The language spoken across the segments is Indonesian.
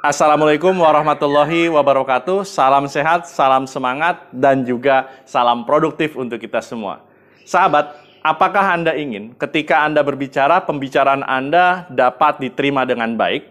Assalamualaikum warahmatullahi wabarakatuh. Salam sehat, salam semangat, dan juga salam produktif untuk kita semua. Sahabat, apakah Anda ingin ketika Anda berbicara, pembicaraan Anda dapat diterima dengan baik?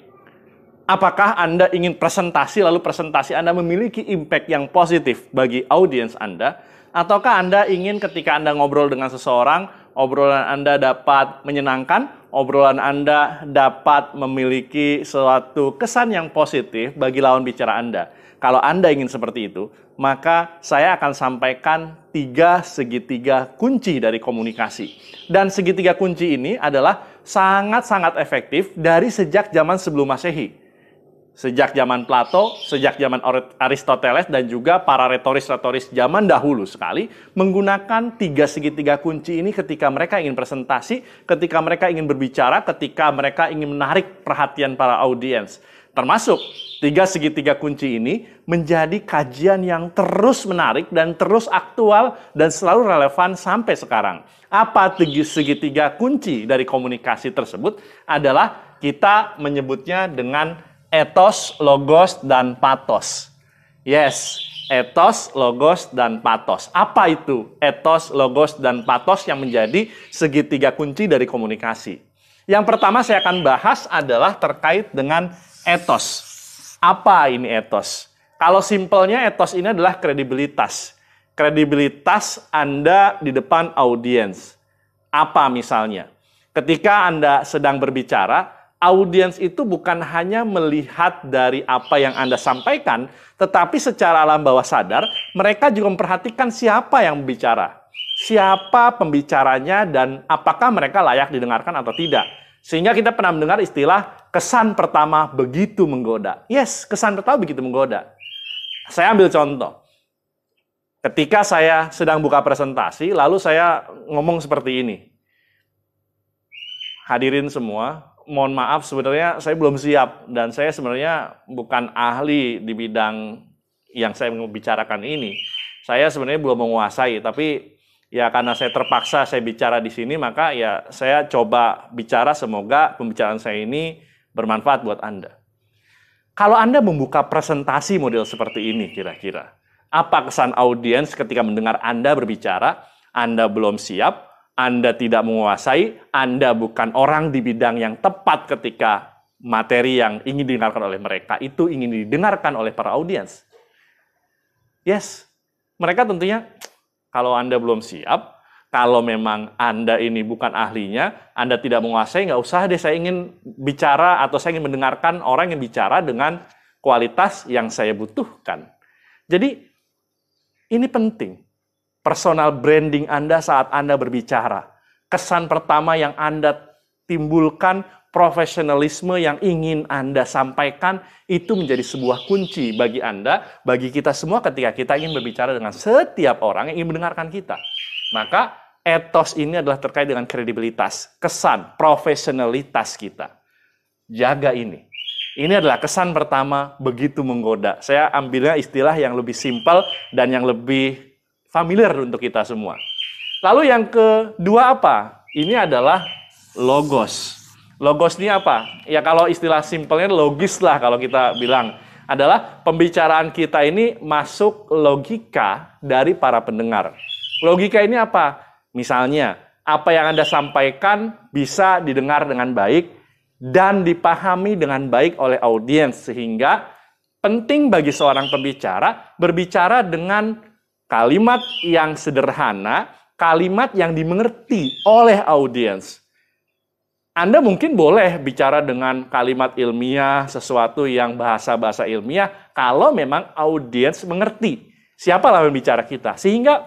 Apakah Anda ingin presentasi, lalu presentasi Anda memiliki impact yang positif bagi audiens Anda? Ataukah Anda ingin ketika Anda ngobrol dengan seseorang, obrolan Anda dapat menyenangkan, obrolan Anda dapat memiliki suatu kesan yang positif bagi lawan bicara Anda? Kalau Anda ingin seperti itu, maka saya akan sampaikan 3 segitiga kunci dari komunikasi. Dan segitiga kunci ini adalah sangat-sangat efektif dari sejak zaman sebelum Masehi. Sejak zaman Plato, sejak zaman Aristoteles, dan juga para retoris-retoris zaman dahulu sekali, menggunakan 3 segitiga kunci ini ketika mereka ingin presentasi, ketika mereka ingin berbicara, ketika mereka ingin menarik perhatian para audiens. Termasuk 3 segitiga kunci ini menjadi kajian yang terus menarik dan terus aktual dan selalu relevan sampai sekarang. Apa segitiga kunci dari komunikasi tersebut? Adalah kita menyebutnya dengan ethos, logos, dan pathos. Yes, ethos, logos, dan pathos. Apa itu ethos, logos, dan pathos yang menjadi segitiga kunci dari komunikasi? Yang pertama saya akan bahas adalah terkait dengan ethos. Apa ini ethos? Kalau simpelnya ethos ini adalah kredibilitas. Kredibilitas Anda di depan audiens. Apa misalnya? Ketika Anda sedang berbicara, audiens itu bukan hanya melihat dari apa yang Anda sampaikan, tetapi secara alam bawah sadar, mereka juga memperhatikan siapa yang berbicara. Siapa pembicaranya dan apakah mereka layak didengarkan atau tidak. Sehingga kita pernah mendengar istilah kesan pertama begitu menggoda. Yes, kesan pertama begitu menggoda. Saya ambil contoh. Ketika saya sedang buka presentasi, lalu saya ngomong seperti ini. Hadirin semua, mohon maaf, sebenarnya saya belum siap dan saya sebenarnya bukan ahli di bidang yang saya membicarakan ini. Saya sebenarnya belum menguasai, tapi ya karena saya terpaksa saya bicara di sini, maka ya saya coba bicara, semoga pembicaraan saya ini bermanfaat buat Anda. Kalau Anda membuka presentasi model seperti ini kira-kira, apa kesan audiens ketika mendengar Anda berbicara? Anda belum siap, Anda tidak menguasai, Anda bukan orang di bidang yang tepat ketika materi yang ingin didengarkan oleh mereka itu ingin didengarkan oleh para audiens. Yes, mereka tentunya kalau Anda belum siap, kalau memang Anda ini bukan ahlinya, Anda tidak menguasai, nggak usah deh saya ingin bicara atau saya ingin mendengarkan orang yang bicara dengan kualitas yang saya butuhkan. Jadi ini penting. Personal branding Anda saat Anda berbicara. Kesan pertama yang Anda timbulkan, profesionalisme yang ingin Anda sampaikan, itu menjadi sebuah kunci bagi Anda, bagi kita semua ketika kita ingin berbicara dengan setiap orang yang ingin mendengarkan kita. Maka ethos ini adalah terkait dengan kredibilitas, kesan, profesionalitas kita. Jaga ini. Ini adalah kesan pertama begitu menggoda. Saya ambilnya istilah yang lebih simpel dan yang lebih familiar untuk kita semua. Lalu yang kedua apa? Ini adalah logos. Logos ini apa? Ya kalau istilah simpelnya logis lah kalau kita bilang. Adalah pembicaraan kita ini masuk logika dari para pendengar. Logika ini apa? Misalnya, apa yang Anda sampaikan bisa didengar dengan baik dan dipahami dengan baik oleh audiens. Sehingga penting bagi seorang pembicara berbicara dengan kalimat yang sederhana, kalimat yang dimengerti oleh audiens. Anda mungkin boleh bicara dengan kalimat ilmiah, sesuatu yang bahasa-bahasa ilmiah, kalau memang audiens mengerti siapa lawan bicara kita. Sehingga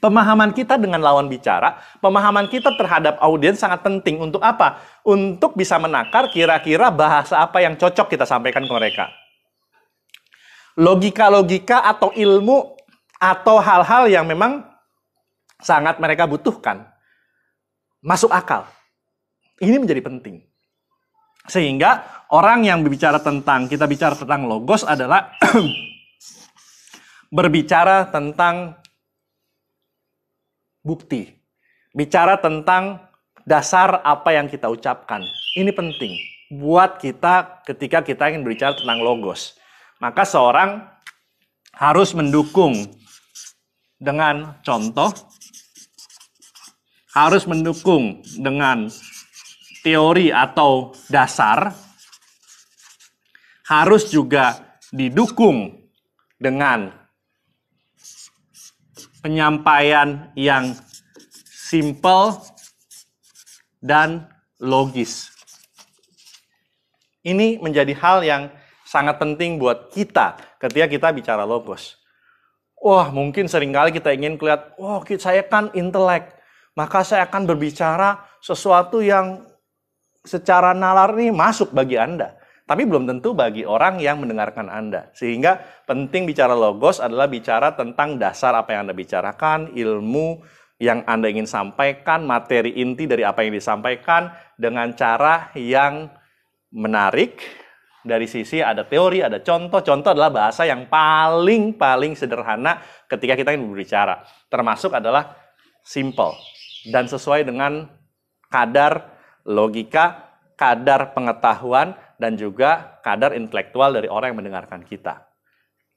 pemahaman kita dengan lawan bicara, pemahaman kita terhadap audiens sangat penting. Untuk apa? Untuk bisa menakar kira-kira bahasa apa yang cocok kita sampaikan ke mereka. Logika-logika atau ilmu atau hal-hal yang memang sangat mereka butuhkan, masuk akal. Ini menjadi penting. Sehingga orang yang berbicara tentang, kita bicara tentang logos adalah berbicara tentang bukti. Bicara tentang dasar apa yang kita ucapkan. Ini penting. buat kita ketika kita ingin berbicara tentang logos. Maka seorang harus mendukung dengan contoh, harus mendukung dengan teori atau dasar, harus juga didukung dengan penyampaian yang simple dan logis. Ini menjadi hal yang sangat penting buat kita ketika kita bicara logos. Wah, mungkin seringkali kita ingin lihat, saya kan intelek, maka saya akan berbicara sesuatu yang secara nalar ini masuk bagi Anda. Tapi belum tentu bagi orang yang mendengarkan Anda. Sehingga penting bicara logos adalah bicara tentang dasar apa yang Anda bicarakan, ilmu yang Anda ingin sampaikan, materi inti dari apa yang disampaikan, dengan cara yang menarik. Dari sisi ada teori, ada contoh. Contoh adalah bahasa yang paling sederhana ketika kita ingin berbicara. Termasuk adalah simple dan sesuai dengan kadar logika, kadar pengetahuan, dan juga kadar intelektual dari orang yang mendengarkan kita.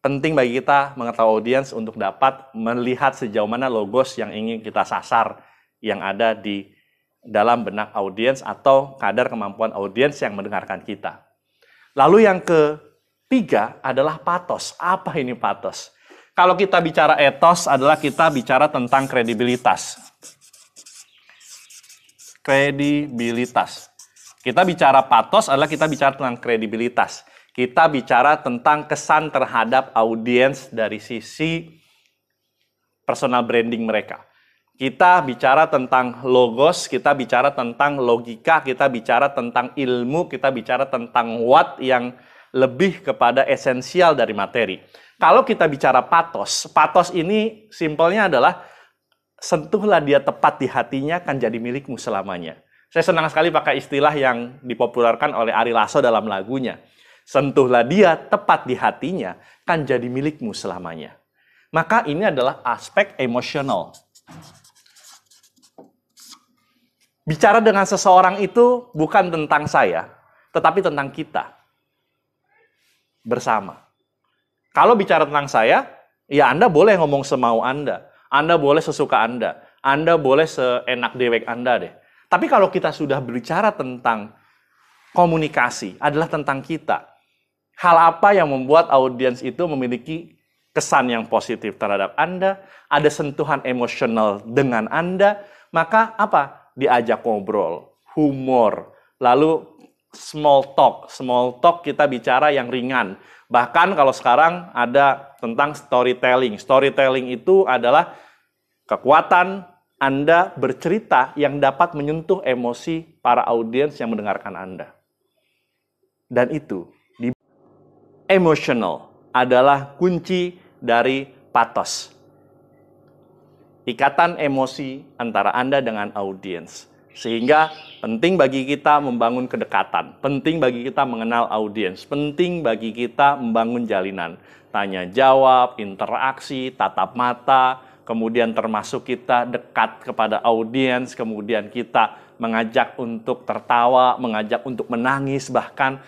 Penting bagi kita mengetahui audiens untuk dapat melihat sejauh mana logos yang ingin kita sasar yang ada di dalam benak audiens atau kadar kemampuan audiens yang mendengarkan kita. Lalu yang ketiga adalah pathos. Apa ini pathos? Kalau kita bicara ethos adalah kita bicara tentang kredibilitas. Kredibilitas. Kita bicara pathos adalah kita bicara tentang kredibilitas. Kita bicara tentang kesan terhadap audiens dari sisi personal branding mereka. Kita bicara tentang logos, kita bicara tentang logika, kita bicara tentang ilmu, kita bicara tentang what yang lebih kepada esensial dari materi. Kalau kita bicara pathos, pathos ini simpelnya adalah sentuhlah dia tepat di hatinya kan jadi milikmu selamanya. Saya senang sekali pakai istilah yang dipopulerkan oleh Ari Lasso dalam lagunya. Sentuhlah dia tepat di hatinya kan jadi milikmu selamanya. Maka ini adalah aspek emosional. Bicara dengan seseorang itu bukan tentang saya, tetapi tentang kita bersama. Kalau bicara tentang saya, ya Anda boleh ngomong semau Anda boleh sesuka Anda boleh seenak dewek Anda deh. Tapi kalau kita sudah berbicara tentang komunikasi, adalah tentang kita. Hal apa yang membuat audiens itu memiliki kesan yang positif terhadap Anda, ada sentuhan emosional dengan Anda, maka apa? Diajak ngobrol, humor, lalu small talk. Small talk kita bicara yang ringan. Bahkan kalau sekarang ada tentang storytelling. Storytelling itu adalah kekuatan Anda bercerita yang dapat menyentuh emosi para audiens yang mendengarkan Anda. Dan itu, emotional adalah kunci dari pathos. Ikatan emosi antara Anda dengan audiens. Sehingga penting bagi kita membangun kedekatan, penting bagi kita mengenal audiens, penting bagi kita membangun jalinan. Tanya jawab, interaksi, tatap mata, kemudian termasuk kita dekat kepada audiens, kemudian kita mengajak untuk tertawa, mengajak untuk menangis, bahkan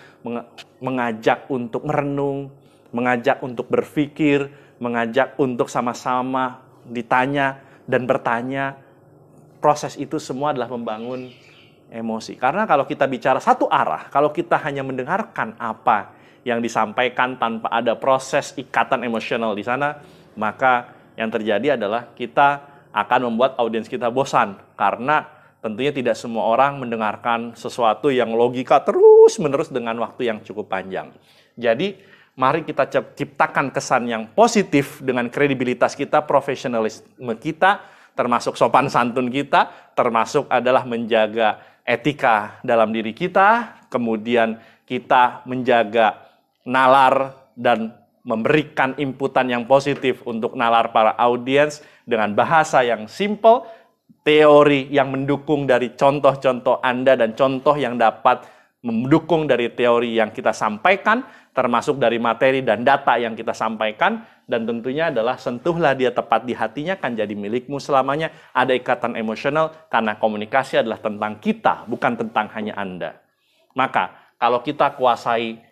mengajak untuk merenung, mengajak untuk berpikir, mengajak untuk sama-sama ditanya dan bertanya. Proses itu semua adalah membangun emosi. Karena kalau kita bicara satu arah, kalau kita hanya mendengarkan apa yang disampaikan tanpa ada proses ikatan emosional di sana, maka yang terjadi adalah kita akan membuat audiens kita bosan. Karena tentunya tidak semua orang mendengarkan sesuatu yang logika terus-menerus dengan waktu yang cukup panjang. Jadi, mari kita ciptakan kesan yang positif dengan kredibilitas kita, profesionalisme kita, termasuk sopan santun kita, termasuk adalah menjaga etika dalam diri kita, kemudian kita menjaga nalar dan memberikan inputan yang positif untuk nalar para audiens dengan bahasa yang simple, teori yang mendukung dari contoh-contoh Anda dan contoh yang dapat mendukung dari teori yang kita sampaikan, termasuk dari materi dan data yang kita sampaikan, dan tentunya adalah sentuhlah dia tepat di hatinya kan jadi milikmu selamanya. Ada ikatan emosional karena komunikasi adalah tentang kita, bukan tentang hanya Anda. Maka Kalau kita kuasai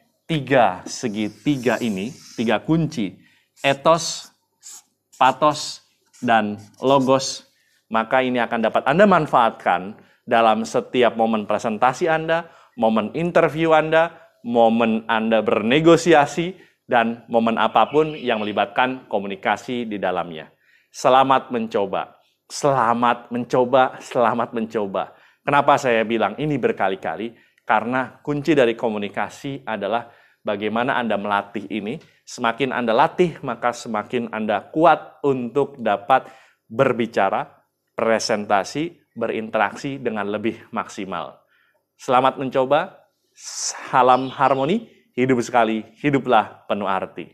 segitiga ini, 3 kunci, etos, patos, dan logos, maka ini akan dapat Anda manfaatkan dalam setiap momen presentasi Anda, momen interview Anda, momen Anda bernegosiasi, dan momen apapun yang melibatkan komunikasi di dalamnya. Selamat mencoba. Selamat mencoba, selamat mencoba. Kenapa saya bilang ini berkali-kali? Karena kunci dari komunikasi adalah bagaimana Anda melatih ini. Semakin Anda latih, maka semakin Anda kuat untuk dapat berbicara, presentasi, berinteraksi dengan lebih maksimal. Selamat mencoba, salam harmoni, hidup sekali, hiduplah penuh arti.